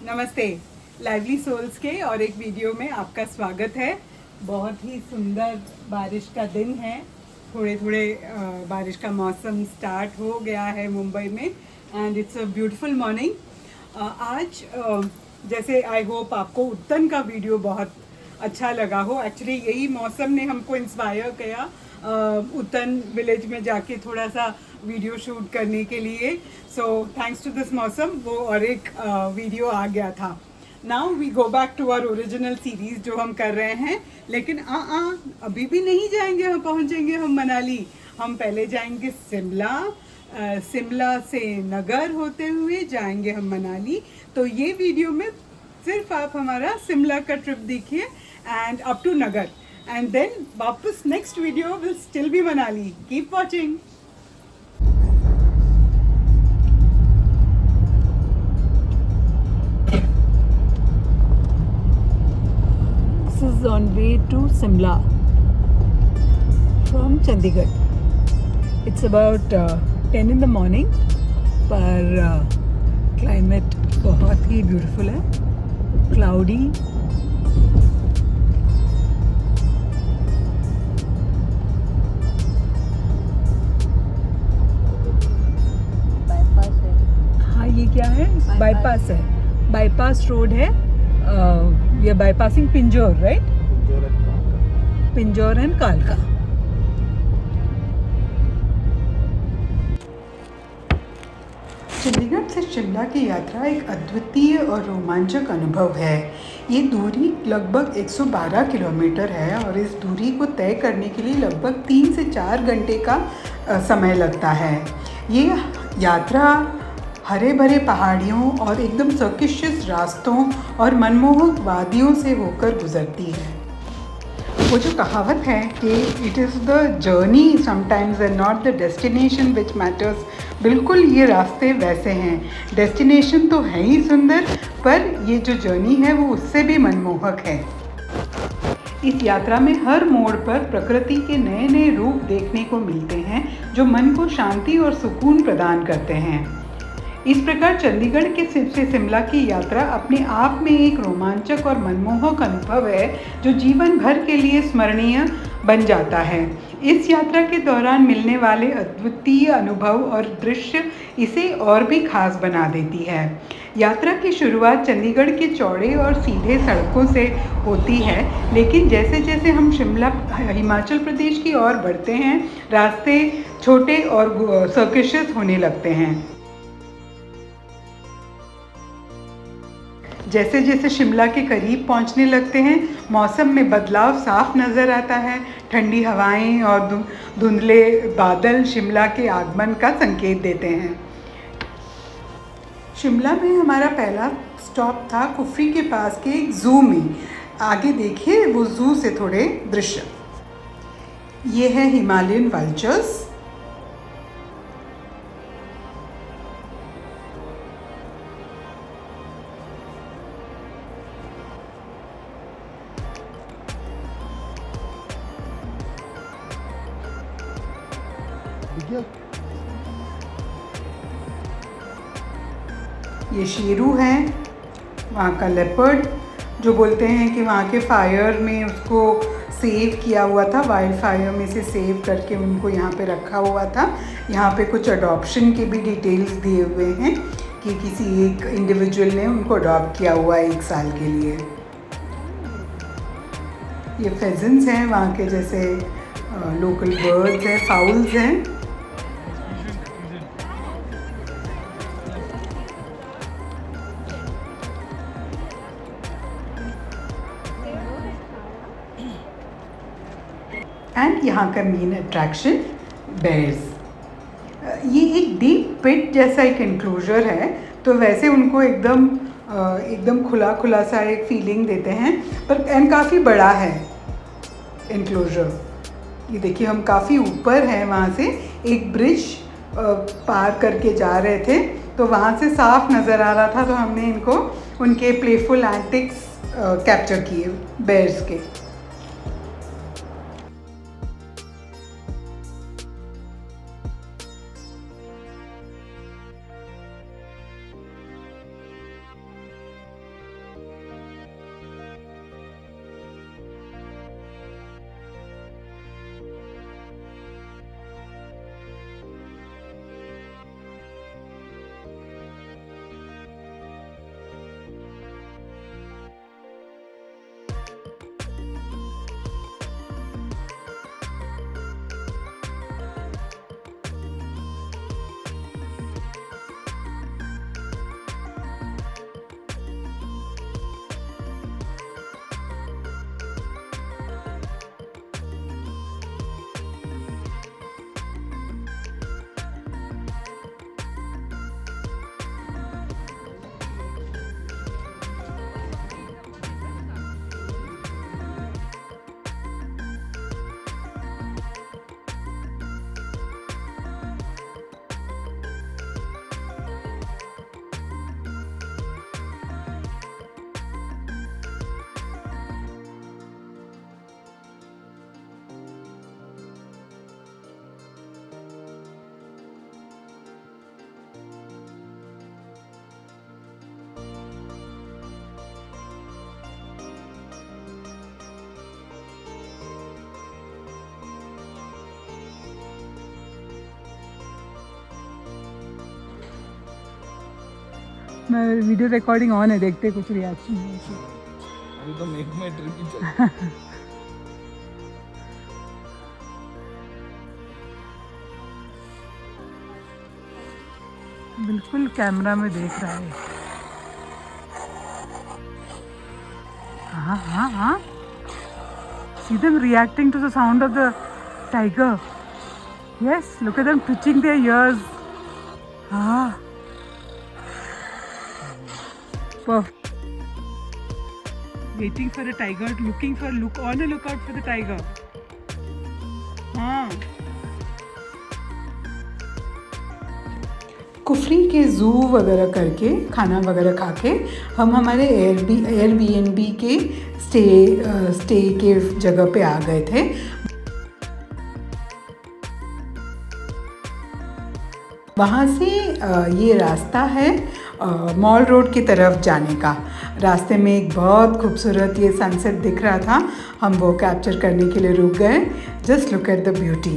नमस्ते। Lively souls के और एक वीडियो में आपका स्वागत है। बहुत ही सुंदर बारिश का दिन है। थोड़े थोड़े बारिश का मौसम स्टार्ट हो गया है मुंबई में and it's a beautiful morning. आज जैसे आई होप आपको उत्तन का वीडियो बहुत अच्छा लगा हो। एक्चुअली यही मौसम ने हमको इंस्पायर किया उत्तन विलेज में जाके थोड़ा सा वीडियो शूट करने के लिए। सो थैंक्स टू दिस मौसम वो और एक वीडियो आ गया था। Now we go back to our original series जो हम कर रहे हैं। लेकिन अभी भी नहीं जाएंगे, हम पहुंचेंगे हम मनाली। हम पहले जाएंगे शिमला, शिमला से नगर होते हुए जाएंगे हम मनाली। तो ये वीडियो में सिर्फ आप हमारा शिमला का ट्रिप देखिए end up to Naggar, and then वापस next video will still be Manali. Keep watching. This is on way to Simla from Chandigarh. It's about 10 in the morning, पर क्लाइमेट बहुत ही ब्यूटीफुल है, क्लाउडी। हाँ, ये क्या है? बाईपास है, बाईपास रोड है। We are bypassing Pinjore, right? Pinjore and कालका। चंडीगढ़ से शिमला की यात्रा एक अद्वितीय और रोमांचक अनुभव है। ये दूरी लगभग 112 किलोमीटर है और इस दूरी को तय करने के लिए लगभग 3 से 4 घंटे का समय लगता है। ये यात्रा हरे भरे पहाड़ियों और एकदम सर्किशियस रास्तों और मनमोहक वादियों से होकर गुजरती है। वो जो कहावत है कि it is the journey sometimes and not the destination which matters, बिल्कुल ये रास्ते वैसे हैं। डेस्टिनेशन तो है ही सुंदर, पर ये जो जर्नी है वो उससे भी मनमोहक है। इस यात्रा में हर मोड़ पर प्रकृति के नए नए रूप देखने को मिलते हैं जो मन को शांति और सुकून प्रदान करते हैं। इस प्रकार चंडीगढ़ के से शिमला की यात्रा अपने आप में एक रोमांचक और मनमोहक अनुभव है जो जीवन भर के लिए स्मरणीय बन जाता है। इस यात्रा के दौरान मिलने वाले अद्वितीय अनुभव और दृश्य इसे और भी खास बना देती है। यात्रा की शुरुआत चंडीगढ़ के चौड़े और सीधे सड़कों से होती है, लेकिन जैसे जैसे हम शिमला हिमाचल प्रदेश की ओर बढ़ते हैं, रास्ते छोटे और सर्किशियस होने लगते हैं। जैसे जैसे शिमला के करीब पहुंचने लगते हैं, मौसम में बदलाव साफ नज़र आता है। ठंडी हवाएं और धुंधले बादल शिमला के आगमन का संकेत देते हैं। शिमला में हमारा पहला स्टॉप था कुफरी के पास के एक ज़ू में। आगे देखिए वो ज़ू से थोड़े दृश्य। ये है हिमालयन वल्चर्स। ये शेरू है, वहाँ का लेपर्ड, जो बोलते हैं कि वहाँ के फायर में उसको सेव किया हुआ था, वाइल्ड फायर में से सेव करके उनको यहाँ पे रखा हुआ था। यहाँ पे कुछ अडॉप्शन के भी डिटेल्स दिए हुए हैं कि किसी एक इंडिविजुअल ने उनको अडॉप्ट किया हुआ है 1 साल के लिए। ये फेजेंट्स हैं, वहाँ के जैसे लोकल बर्ड्स हैं, फाउल्स हैं। एंड यहाँ का मेन अट्रैक्शन बेयर्स। ये एक डीप पिट जैसा एक इंक्लोजर है, तो वैसे उनको एकदम खुला खुला सा एक फीलिंग देते हैं, पर एंड काफ़ी बड़ा है इंक्लोजर। ये देखिए हम काफ़ी ऊपर हैं, वहाँ से एक ब्रिज पार करके जा रहे थे, तो वहाँ से साफ नज़र आ रहा था, तो हमने इनको उनके प्लेफुल एंटिक्स कैप्चर किए बेयर्स के। मैं वीडियो रिकॉर्डिंग ऑन है, देखते कुछ रिएक्शन है। अभी तो मेक माय ट्रिप ही चल। बिल्कुल कैमरा में देख रहा है। हाँ हाँ हाँ, see them reacting to the sound of the tiger. Yes, look at them twitching their ears. हाँ, waiting for a tiger, on a lookout for the tiger. हाँ, कुफरी के ज़ू वगैरह करके खाना वगैरह खा के हम हमारे एयरबीएनबी के स्टे के जगह पे आ गए थे। वहाँ से ये रास्ता है मॉल रोड की तरफ जाने का। रास्ते में एक बहुत खूबसूरत ये सनसेट दिख रहा था, हम वो कैप्चर करने के लिए रुक गए। Just look at the beauty.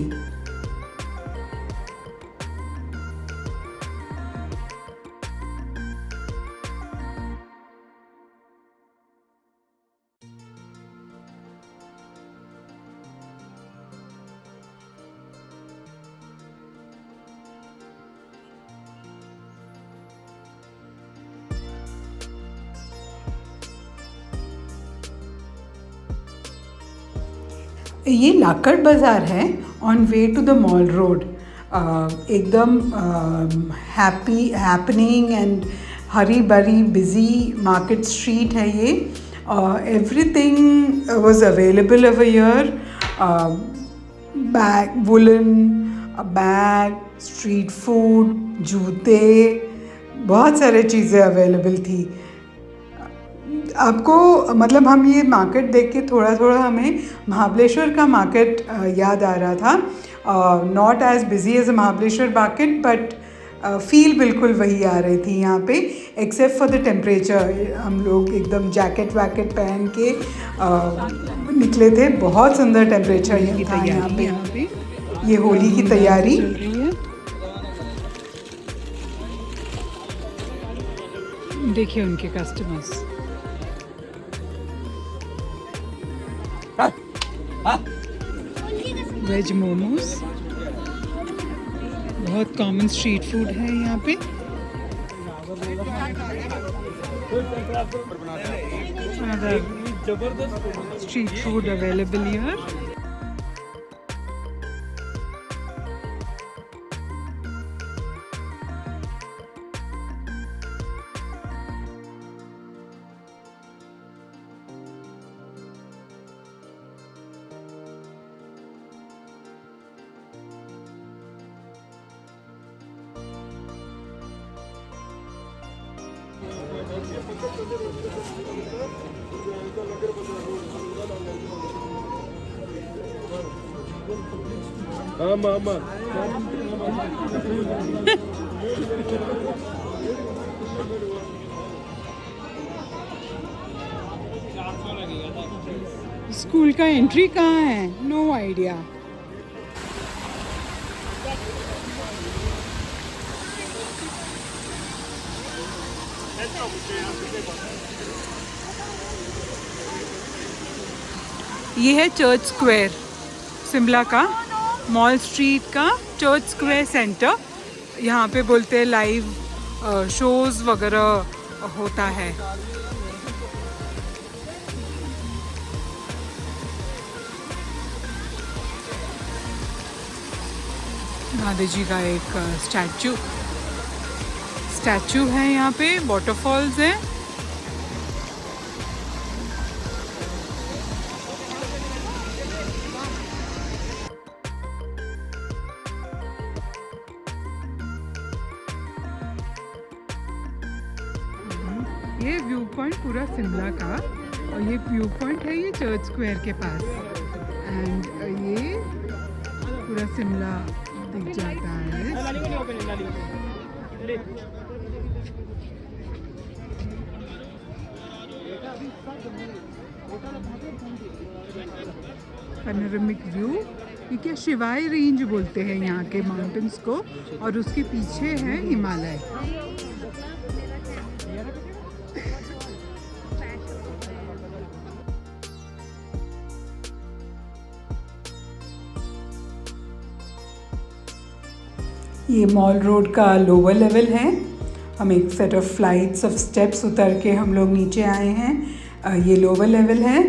ये लाकड़ बाज़ार है on way to the mall road. एकदम हैपनिंग एंड हरी भरी बिजी मार्केट स्ट्रीट है ये। Everything was available over here, woolen bag, street food, जूते, बहुत सारे चीज़ें अवेलेबल थी। आपको मतलब हम ये मार्केट देख के थोड़ा थोड़ा हमें महाबलेश्वर का मार्केट याद आ रहा था। Not as busy as a Mahabaleshwar market, but feel बिल्कुल वही आ रही थी यहाँ पे, एक्सेप्ट फॉर द टेम्परेचर। हम लोग एकदम जैकेट वैकेट पहन के निकले थे। बहुत सुंदर टेम्परेचर था यहाँ पे। ये होली की तैयारी। देखिए उनके कस्टमर्स। वेज मोमोज बहुत कॉमन स्ट्रीट फूड है यहाँ पे। Street food available here. School का एंट्री कहाँ है? No idea. ये है चर्च स्क्वायर, शिमला का मॉल स्ट्रीट का चर्च स्क्वायर सेंटर। यहाँ पे बोलते हैं लाइव शोज़ वगैरह होता है। गांधी जी का एक स्टैचू है यहाँ पे। वाटरफॉल्स है। ये व्यू पॉइंट पूरा शिमला का, और ये व्यू पॉइंट है ये चर्च स्क्वायर के पास। एंड ये पूरा शिमला दिख जाता है। Panoramic view. ये क्या शिवाय रेंज बोलते हैं यहाँ के माउंटेन्स को, और उसके पीछे है हिमालय। ये मॉल रोड का लोअर लेवल है। हम एक set of flights of steps उतर के हम लोग नीचे आए हैं। ये लोअर लेवल है।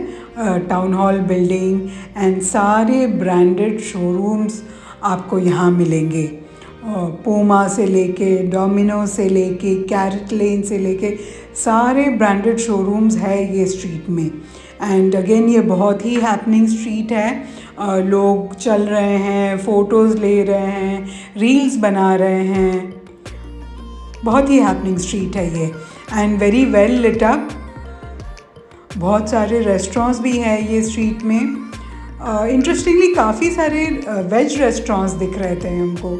टाउन हॉल बिल्डिंग एंड सारे ब्रांडेड शोरूम्स आपको यहाँ मिलेंगे। पूमा से लेके डोमिनो से लेके कैरेट लेन से लेके सारे ब्रांडेड शोरूम्स है ये स्ट्रीट में। एंड अगेन ये बहुत ही हैपनिंग स्ट्रीट है। लोग चल रहे हैं, फ़ोटोज़ ले रहे हैं, रील्स बना रहे हैं। बहुत ही हैपनिंग स्ट्रीट है ये and very well lit up. बहुत सारे रेस्टोरेंट्स भी हैं ये स्ट्रीट में। इंटरेस्टिंगली काफ़ी सारे वेज रेस्टोरेंट्स दिख रहे थे हमको।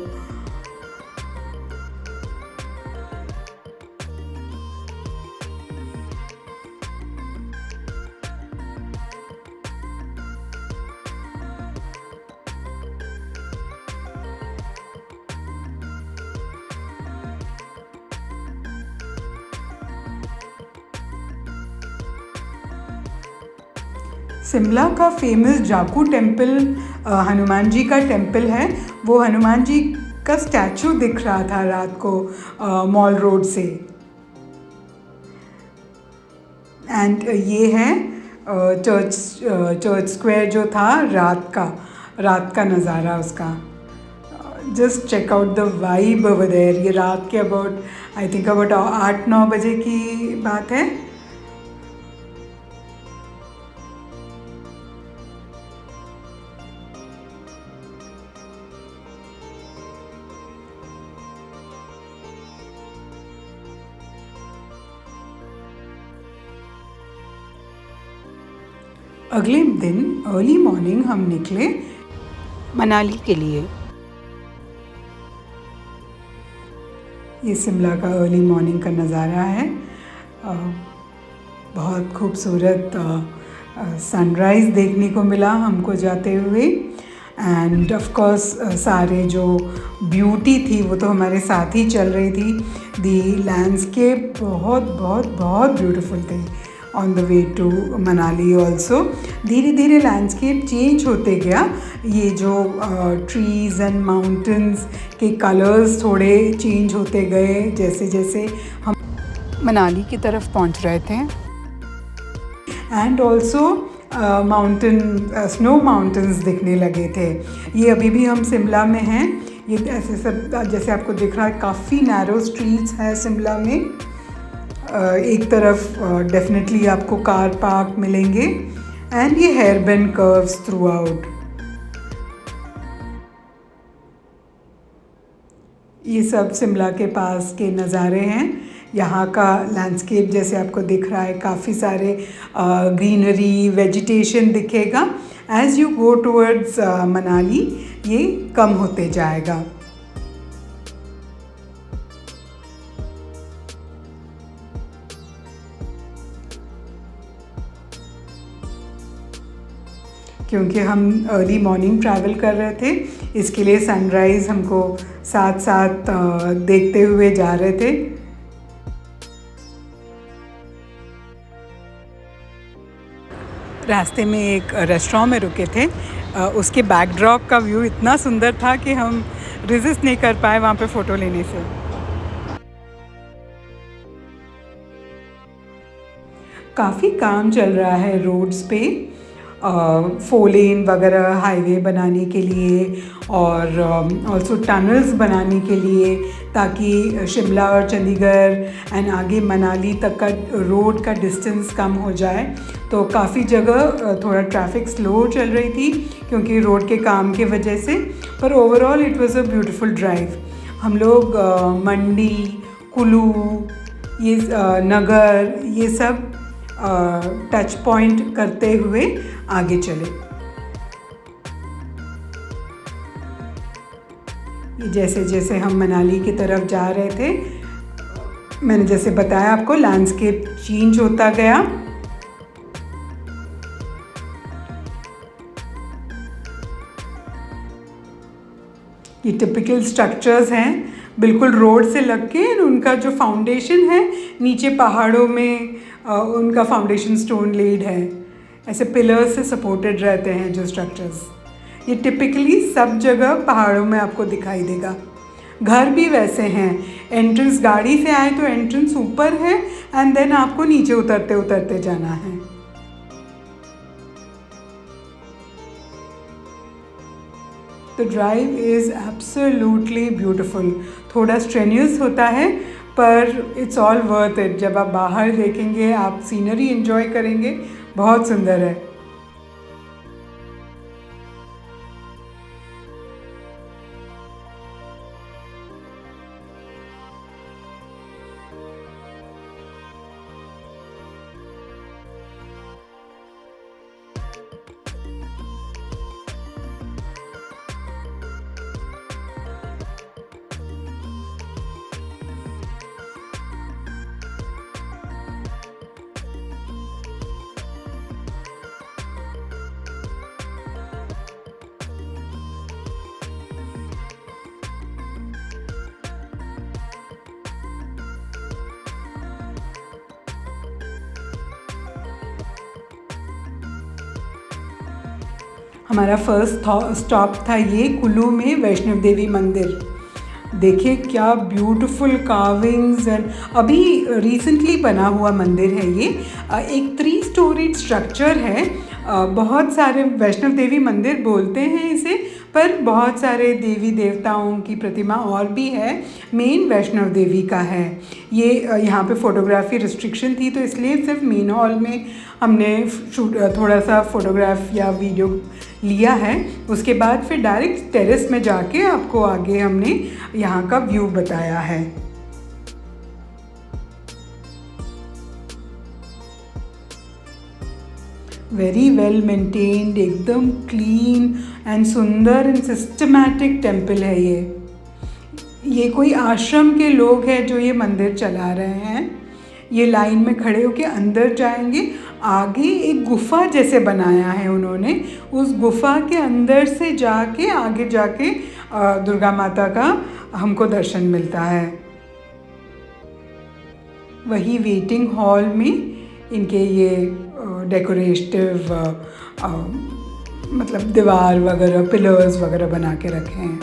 शिमला का फेमस जाकू टेम्पल हनुमान जी का टेम्पल है। वो हनुमान जी का स्टैचू दिख रहा था रात को मॉल रोड से। एंड ये है चर्च स्क्वायर जो था रात का नज़ारा उसका। Just check out the vibe over there. ये रात के अबाउट आई थिंक अबाउट 8-9 बजे की बात है। अगले दिन अर्ली मॉर्निंग हम निकले मनाली के लिए। ये शिमला का अर्ली मॉर्निंग का नज़ारा है। बहुत खूबसूरत सनराइज़ देखने को मिला हमको जाते हुए। एंड ऑफ कोर्स सारे जो ब्यूटी थी वो तो हमारे साथ ही चल रही थी। दी लैंडस्केप बहुत बहुत बहुत ब्यूटीफुल थे on the way to Manali also. धीरे धीरे लैंडस्केप चेंज होते गया। ये जो ट्रीज़ एंड माउंटेन्स के कलर्स थोड़े चेंज होते गए जैसे जैसे हम मनाली की तरफ पहुंच रहे थे। एंड ऑल्सो स्नो माउंटेन्स दिखने लगे थे। ये अभी भी हम शिमला में हैं। ये ऐसे सब जैसे आपको दिख रहा है, काफ़ी नैरो स्ट्रीट्स हैं शिमला में। एक तरफ डेफिनेटली आपको कार पार्क मिलेंगे एंड ये hair bend curves throughout. ये सब शिमला के पास के नज़ारे हैं। यहाँ का लैंडस्केप जैसे आपको दिख रहा है, काफ़ी सारे ग्रीनरी वेजिटेशन दिखेगा। As you go towards Manali ये कम होते जाएगा। क्योंकि हम अर्ली मॉर्निंग ट्रैवल कर रहे थे, इसके लिए सनराइज़ हमको साथ साथ देखते हुए जा रहे थे। रास्ते में एक रेस्टोरेंट में रुके थे। उसके बैकड्रॉप का व्यू इतना सुंदर था कि हम रेजिस्ट नहीं कर पाए वहाँ पे फ़ोटो लेने से। काफ़ी काम चल रहा है रोड्स पे, 4 लेन वगैरह हाईवे बनाने के लिए और ऑल्सो टनल्स बनाने के लिए, ताकि शिमला और चंडीगढ़ एंड आगे मनाली तक का रोड का डिस्टेंस कम हो जाए। तो काफ़ी जगह थोड़ा ट्रैफिक स्लो चल रही थी क्योंकि रोड के काम के वजह से, पर overall it was a beautiful drive. हम लोग मंडी, कुल्लू, ये नगर, ये सब टच पॉइंट करते हुए आगे चले। जैसे जैसे हम मनाली की तरफ जा रहे थे, मैंने जैसे बताया आपको, लैंडस्केप चेंज होता गया। ये टिपिकल स्ट्रक्चर्स हैं बिल्कुल रोड से लग के। उनका जो फाउंडेशन है नीचे पहाड़ों में उनका फाउंडेशन स्टोन लेड है। ऐसे पिलर्स से सपोर्टेड रहते हैं जो स्ट्रक्चर्स। ये टिपिकली सब जगह पहाड़ों में आपको दिखाई देगा। घर भी वैसे हैं। एंट्रेंस गाड़ी से आए तो एंट्रेंस ऊपर है एंड देन आपको नीचे उतरते उतरते जाना है। The drive is absolutely beautiful. थोड़ा स्ट्रेनियस होता है पर इट्स ऑल वर्थ इट। जब आप बाहर देखेंगे, आप सीनरी एंजॉय करेंगे, बहुत सुंदर है। हमारा फर्स्ट स्टॉप था ये कुल्लू में वैष्णव देवी मंदिर। देखिए क्या ब्यूटीफुल कार्विंग्स एंड अभी रिसेंटली बना हुआ मंदिर है ये। एक 3 स्टोरीड स्ट्रक्चर है। बहुत सारे वैष्णव देवी मंदिर बोलते हैं इसे, पर बहुत सारे देवी देवताओं की प्रतिमा और भी है। मेन वैष्णव देवी का है ये। यहाँ पे फ़ोटोग्राफी रिस्ट्रिक्शन थी तो इसलिए सिर्फ मेन हॉल में हमने थोड़ा सा फ़ोटोग्राफ या वीडियो लिया है। उसके बाद फिर डायरेक्ट टेरेस में जाके आपको आगे हमने यहाँ का व्यू बताया है। वेरी वेल मेंटेन्ड, एकदम क्लीन एंड सुंदर एंड सिस्टमैटिक टेम्पल है ये कोई आश्रम के लोग हैं जो ये मंदिर चला रहे हैं। ये लाइन में खड़े होकर अंदर जाएंगे। आगे एक गुफा जैसे बनाया है उन्होंने, उस गुफा के अंदर से जाके आगे जाके दुर्गा माता का हमको दर्शन मिलता है। वही वेटिंग हॉल में इनके ये डेकोरेटिव मतलब दीवार वगैरह, पिलर्स वगैरह बना के रखे हैं।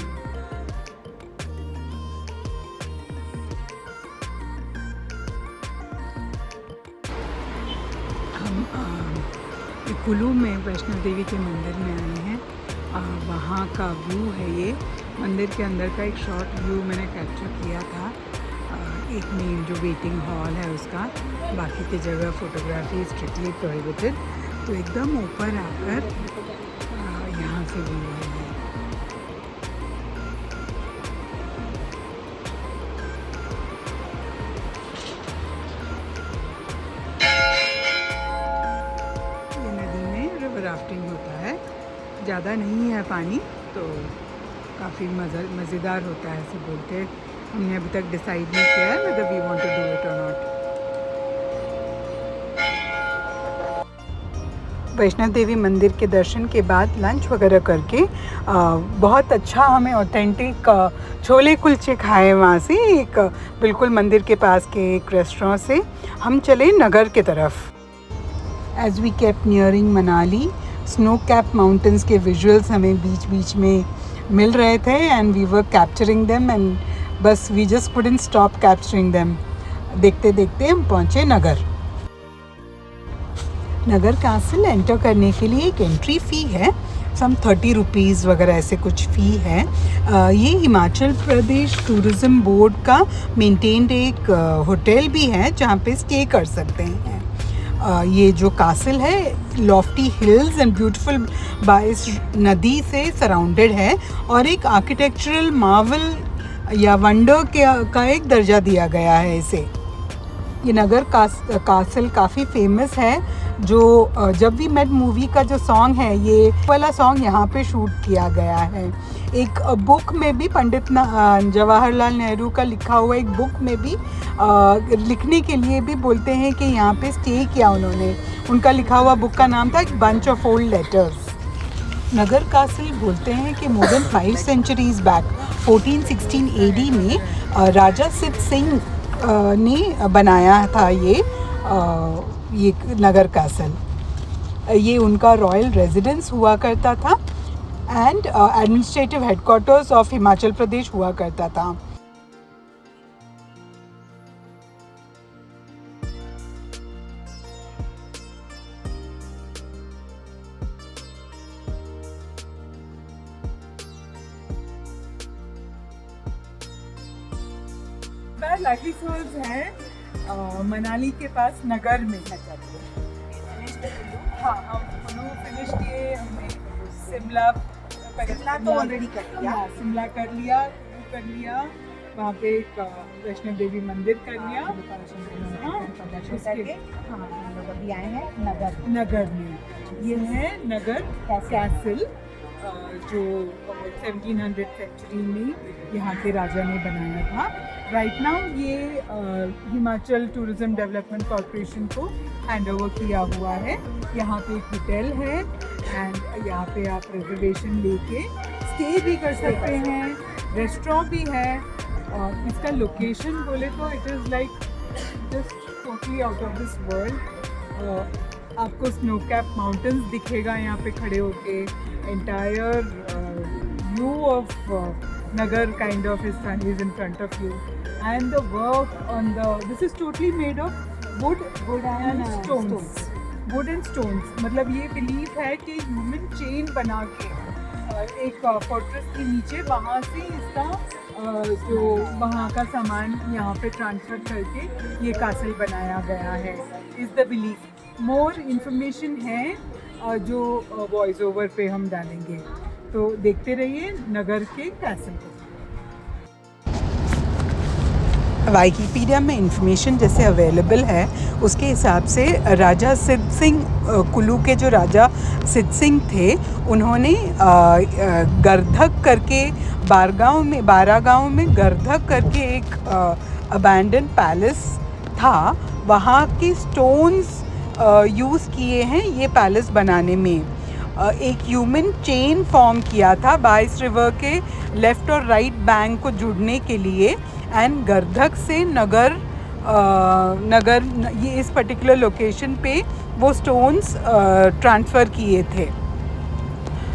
हम कुल्लू में वैष्णव देवी के मंदिर में आए हैं। वहाँ का व्यू है ये। मंदिर के अंदर का एक शॉर्ट व्यू मैंने कैप्चर किया था। एक मेन जो वेटिंग हॉल है उसका, बाकी की जगह फोटोग्राफी स्ट्रिक्टली प्रोहिबिटेड। तो एकदम ऊपर आकर यहाँ से व्यू है। ये नदी में रिवर राफ्टिंग होता है। ज़्यादा नहीं है पानी तो काफ़ी मज़ेदार होता है ऐसे बोलते हैं। हमने अभी तक डिसाइड नहीं किया है whether we want to do it or not। Vaishno Devi मंदिर के दर्शन के बाद लंच वगैरह करके बहुत अच्छा हमें ऑथेंटिक छोले कुलचे खाए वहाँ से। एक बिल्कुल मंदिर के पास के एक रेस्टोरेंट से हम चले नगर के तरफ। As we kept nearing Manali, snow cap mountains के विजुअल्स हमें बीच बीच में मिल रहे थे and we were capturing them and बस we just couldn't stop capturing them. देखते देखते हम पहुँचे नगर। नगर कासल एंटर करने के लिए एक एंट्री फ़ी है, सम 30 रुपीज़ वगैरह ऐसे कुछ फ़ी है। ये हिमाचल प्रदेश टूरिज़्म बोर्ड का मेंटेन्ड एक होटल भी है जहाँ पे स्टे कर सकते हैं। ये जो कासल है lofty hills and beautiful by नदी से सराउंडेड है और एक आर्किटेक्चरल मार्वल या वंडर का एक दर्जा दिया गया है इसे। ये नगर कासल काफ़ी फेमस है। जो जब वी मेट मूवी का जो सॉन्ग है, ये वाला सॉन्ग यहाँ पे शूट किया गया है। एक बुक में भी पंडित जवाहरलाल नेहरू का लिखा हुआ एक बुक में भी लिखने के लिए भी बोलते हैं कि यहाँ पे स्टे किया उन्होंने। उनका लिखा हुआ बुक का नाम था एक bunch of old letters. Naggar castle बोलते हैं कि more than 5 centuries back 1416 AD में राजा सिद्ध सिंह ने बनाया था ये नगर कासल। ये उनका रॉयल रेजिडेंस हुआ करता था and administrative headquarters of Himachal Pradesh हुआ करता था। बार लागी सोल्स है मनाली के पास नगर में। हाँ, हम कुल्लू फिनिश किए, हमने शिमला तो ऑलरेडी कर लिया। हाँ, शिमला कर लिया, कुल्लू कर लिया, वहाँ पे एक वैष्णो देवी मंदिर कर लिया। हाँ, हम लोग अभी आए हैं नगर। नगर में ये है नगर कैसल, जो 1700 सेंचुरी में यहाँ के राजा ने बनाया था। राइट नाउ ये हिमाचल टूरिज्म डेवलपमेंट कॉरपोरेशन को हैंड ओवर किया हुआ है। यहाँ पे एक होटल है एंड यहाँ पे आप रिजर्वेशन लेके स्टे भी कर सकते हैं, रेस्टोरेंट भी है। और इसका लोकेशन बोले तो it is like just totally out of this world. आपको स्नो कैप माउंटेन्स दिखेगा यहाँ पे खड़े होके, entire view of Nagar kind of is in front of you and the work on the this is totally made of would and stones. Would and stones मतलब ये believe है कि human chain बना के एक फोर्ट्रेस के नीचे वहाँ से इसका जो वहाँ का सामान यहाँ पे ट्रांसफ़र करके ये कासल बनाया गया है, is the belief. More information है जो वॉइस ओवर पे हम डालेंगे, तो देखते रहिए नगर के कैसल को। वाइकिपीडिया में इंफॉर्मेशन जैसे अवेलेबल है उसके हिसाब से राजा सिद्ध सिंह, कुल्लू के जो राजा सिद्ध सिंह थे, उन्होंने गर्धक करके बारा गाँव में गर्धक करके एक अबैंडन पैलेस था, वहाँ के स्टोन्स यूज़ किए हैं ये पैलेस बनाने में। एक ह्यूमन चेन फॉर्म किया था बाइस रिवर के लेफ़्ट और राइट बैंक को जुड़ने के लिए एंड गर्धक से नगर ये इस पर्टिकुलर लोकेशन पे वो स्टोन्स ट्रांसफ़र किए थे।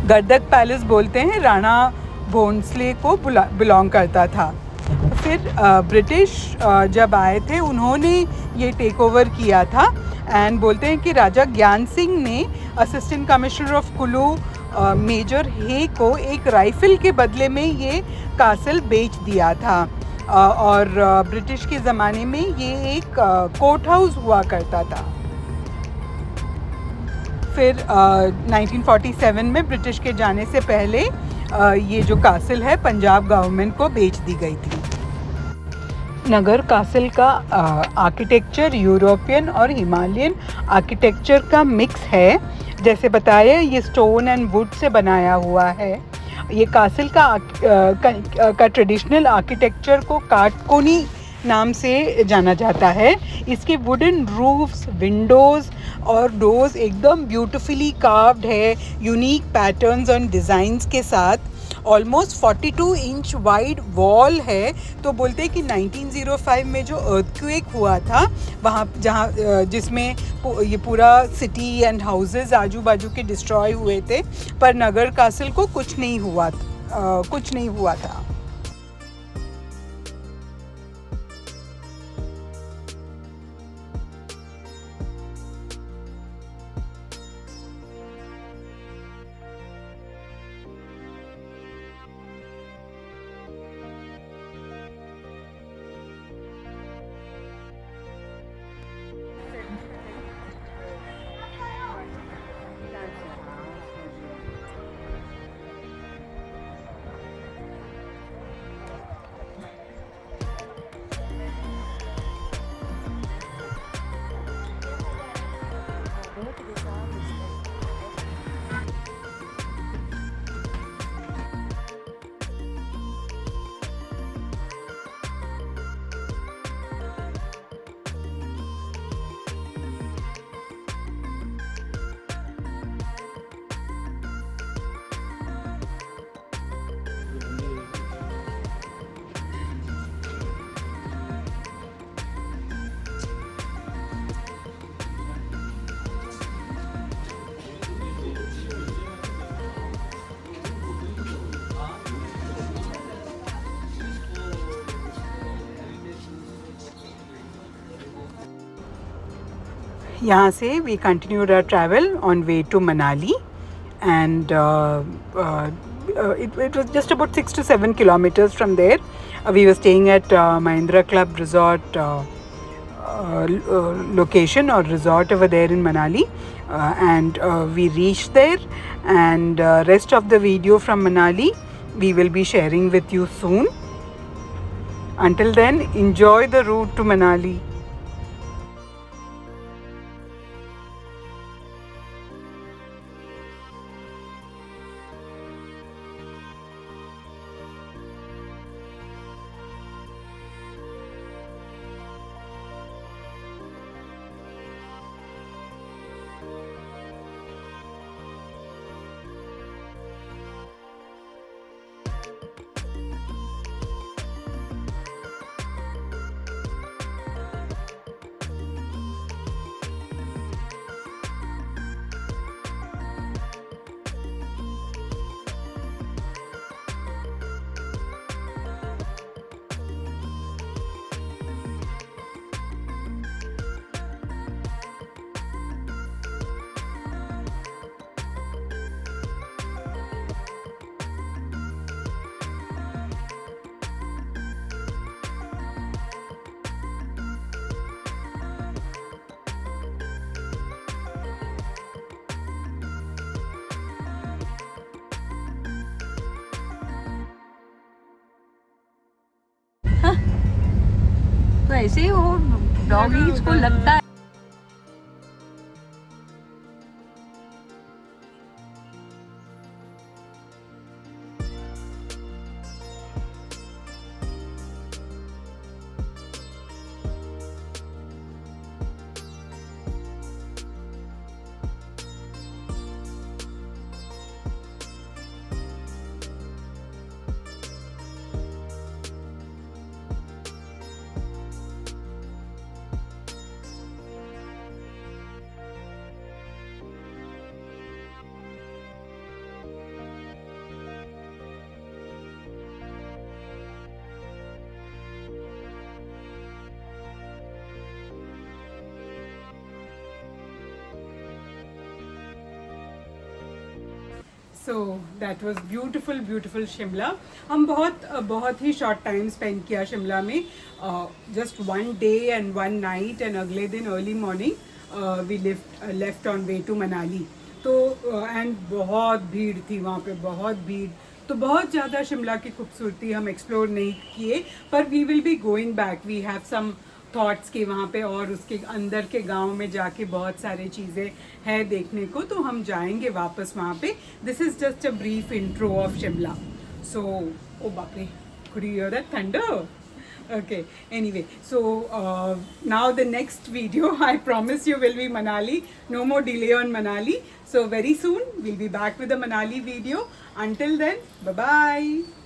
गर्धक पैलेस बोलते हैं राणा भोंसले को बिलोंग करता था। फिर ब्रिटिश जब आए थे उन्होंने ये टेक ओवर किया था एंड बोलते हैं कि राजा ज्ञान सिंह ने assistant commissioner of Kullu major Hay को एक राइफ़ल के बदले में ये कासल बेच दिया था। और ब्रिटिश के ज़माने में ये एक कोर्ट हाउस हुआ करता था। फिर 1947 में ब्रिटिश के जाने से पहले ये जो कासल है पंजाब गवर्नमेंट को बेच दी गई थी। नगर कासल का आर्किटेक्चर यूरोपियन और हिमालयन आर्किटेक्चर का मिक्स है। जैसे बताया ये स्टोन एंड वुड से बनाया हुआ है। ये कासल का ट्रेडिशनल आर्किटेक्चर को काटकोनी नाम से जाना जाता है। इसके वुडन रूफ्स, विंडोज़ और डोर्स एकदम ब्यूटीफुली कार्व्ड है, यूनिक पैटर्न्स और डिज़ाइंस के साथ। ऑलमोस्ट 42 इंच वाइड वॉल है। तो बोलते हैं कि 1905 में जो अर्थक्वेक हुआ था वहाँ जिसमें ये पूरा सिटी एंड हाउसेस आजू बाजू के डिस्ट्रॉय हुए थे, पर नगर कासल को कुछ नहीं हुआ था। यहाँ से we continued our travel on way to Manali and it was just about 6 to 7 kilometers from there. We were staying at Mahindra Club Resort location or resort over there in Manali, and we reached there, and rest of the video from Manali we will be sharing with you soon. Until then, enjoy the route to Manali. तो ऐसे ही वो doggies को लगता है so that was beautiful beautiful Shimla. हम बहुत ही short time spend किया शिमला में. Just 1 day and 1 night, and अगले दिन early morning we left on way to Manali. तो एंड बहुत भीड़ थी वहाँ पे, बहुत भीड़. तो बहुत ज़्यादा शिमला की खूबसूरती हम एक्सप्लोर नहीं किए, पर we will be going back. We have some thoughts के वहाँ पे, और उसके अंदर के गांव में जाके बहुत सारी चीज़ें हैं देखने को, तो हम जाएंगे वापस वहाँ पे. This is just a brief intro of Shimla. So ओ बाप रे, could you hear that thunder? Okay, anyway, so now the next video I promise you will be Manali. No more delay on Manali. So very soon we'll be back with a Manali video. Until then, bye bye.